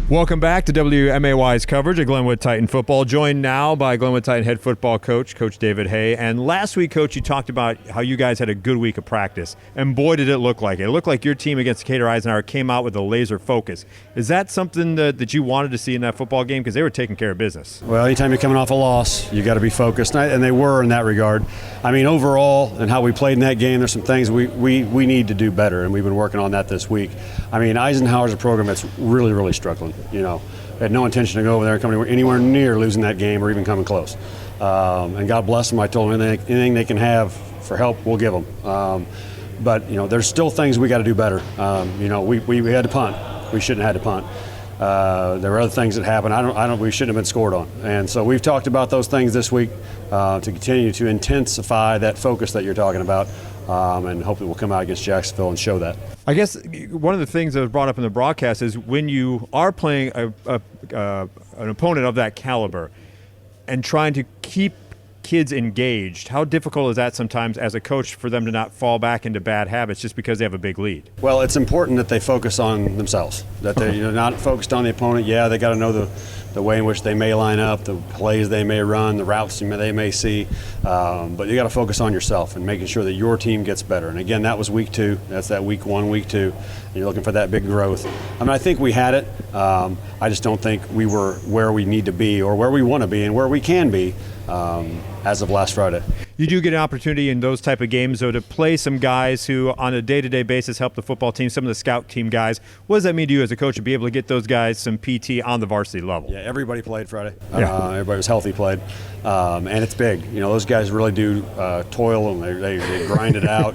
Welcome back to WMAY's coverage of Glenwood Titan football, joined now by Glenwood Titan head football coach, Coach David Hay. And last week, Coach, you talked about how you guys had a good week of practice, and boy, did it look like it. It looked like your team against Decatur-Eisenhower came out with a laser focus. Is that something that you wanted to see in that football game? Because they were taking care of business. Well, anytime you're coming off a loss, you got to be focused, and they were in that regard. I mean, overall, and how we played in that game, there's some things we need to do better, and we've been working on that this week. I mean, Eisenhower's a program that's really, really struggling. You know, had no intention to go over there and come anywhere near losing that game or even coming close. And God bless them. I told them anything they can have for help, we'll give them. But you know, there's still things we got to do better. You know, we had to punt. We shouldn't have had to punt. There were other things that happened. We shouldn't have been scored on. And so we've talked about those things this week to continue to intensify that focus that you're talking about. And hopefully we'll come out against Jacksonville and show that. I guess one of the things that was brought up in the broadcast is when you are playing an opponent of that caliber and trying to keep kids engaged, how difficult is that sometimes as a coach for them to not fall back into bad habits just because they have a big lead? Well, it's important that they focus on themselves, that they're not focused on the opponent. Yeah, they got to know the way in which they may line up, the plays they may run, the routes they may see, but you got to focus on yourself and making sure that your team gets better. And again, that was week 2. That's that week 1, week 2. And you're looking for that big growth. I mean, I think we had it. I just don't think we were where we need to be or where we want to be and where we can be as of last Friday. You do get an opportunity in those type of games, though, to play some guys who on a day-to-day basis help the football team, some of the scout team guys. What does that mean to you as a coach to be able to get those guys some PT on the varsity level? Yeah, everybody played Friday. Yeah. Everybody was healthy, played. And it's big. You know, those guys really do toil and they grind it out.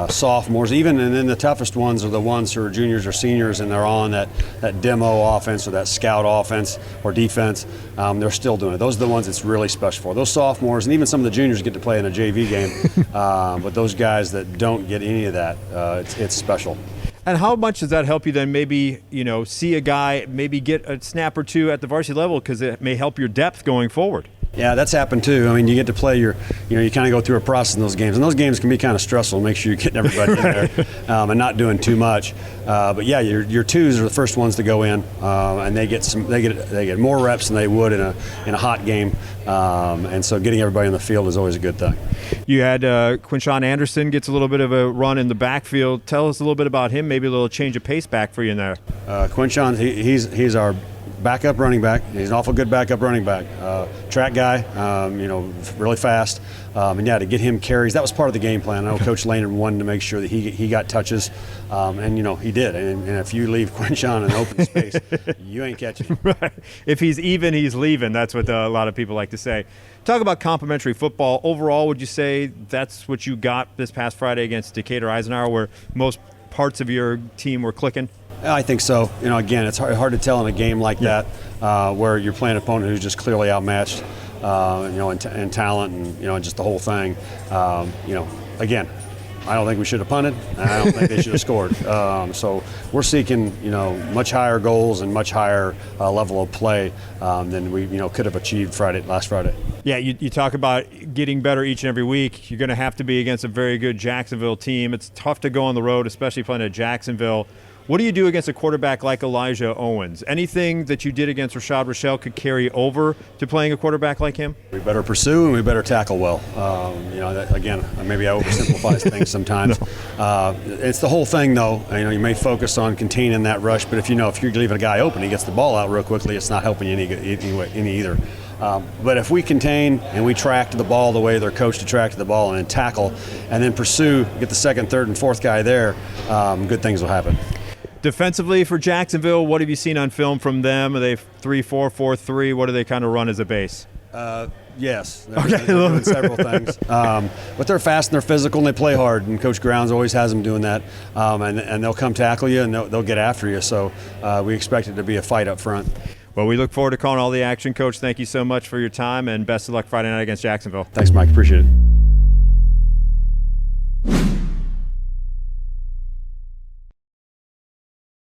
Sophomores, even, and then the toughest ones are the ones who are juniors or seniors and they're on that demo offense or that scout offense or defense. They're still doing it. Those are the ones it's really special for. Those sophomores and even some of the juniors get to play in a JV game, but those guys that don't get any of that, it's special. And how much does that help you then maybe, you know, see a guy maybe get a snap or two at the varsity level because it may help your depth going forward? Yeah, that's happened too. I mean, you get to play you kind of go through a process in those games, and those games can be kind of stressful. Make sure you're getting everybody in there and not doing too much. But yeah, your twos are the first ones to go in, and they get more reps than they would in a hot game. And so getting everybody in the field is always a good thing. You had Quincy Anderson gets a little bit of a run in the backfield. Tell us a little bit about him. Maybe a little change of pace back for you in there. Quincy, he's our backup running back. He's an awful good backup running back. Track guy, really fast. And yeah, to get him carries, that was part of the game plan. I know Coach Lehner wanted to make sure that he got touches, and he did. And if you leave Quinchon in open space, you ain't catching him. Right. If he's even, he's leaving. That's what a lot of people like to say. Talk about complimentary football. Overall, would you say that's what you got this past Friday against Decatur-Eisenhower, where most parts of your team were clicking? I think so. Again, it's hard to tell in a game like that where you're playing an opponent who's just clearly outmatched, in talent and just the whole thing. Again, I don't think we should have punted. And I don't think they should have scored. So we're seeking, much higher goals and much higher level of play than we, could have achieved last Friday. Yeah, you talk about getting better each and every week. You're going to have to be against a very good Jacksonville team. It's tough to go on the road, especially playing at Jacksonville. What do you do against a quarterback like Elijah Owens? Anything that you did against Rashad Rochelle could carry over to playing a quarterback like him? We better pursue and we better tackle well. Again, maybe I oversimplify things sometimes. No. It's the whole thing, though. You may focus on containing that rush, but if you're leaving a guy open, he gets the ball out real quickly, it's not helping you any either. But if we contain and we track to the ball the way they're coached to track to the ball and then tackle and then pursue, get the second, third, and fourth guy there, good things will happen. Defensively for Jacksonville, what have you seen on film from them? Are they 3-4, 4-3? What do they kind of run as a base? Yes. They're doing several things. But they're fast and they're physical and they play hard. And Coach Grounds always has them doing that. And they'll come tackle you and they'll get after you. So we expect it to be a fight up front. Well, we look forward to calling all the action. Coach, thank you so much for your time and best of luck Friday night against Jacksonville. Thanks, Mike. Appreciate it.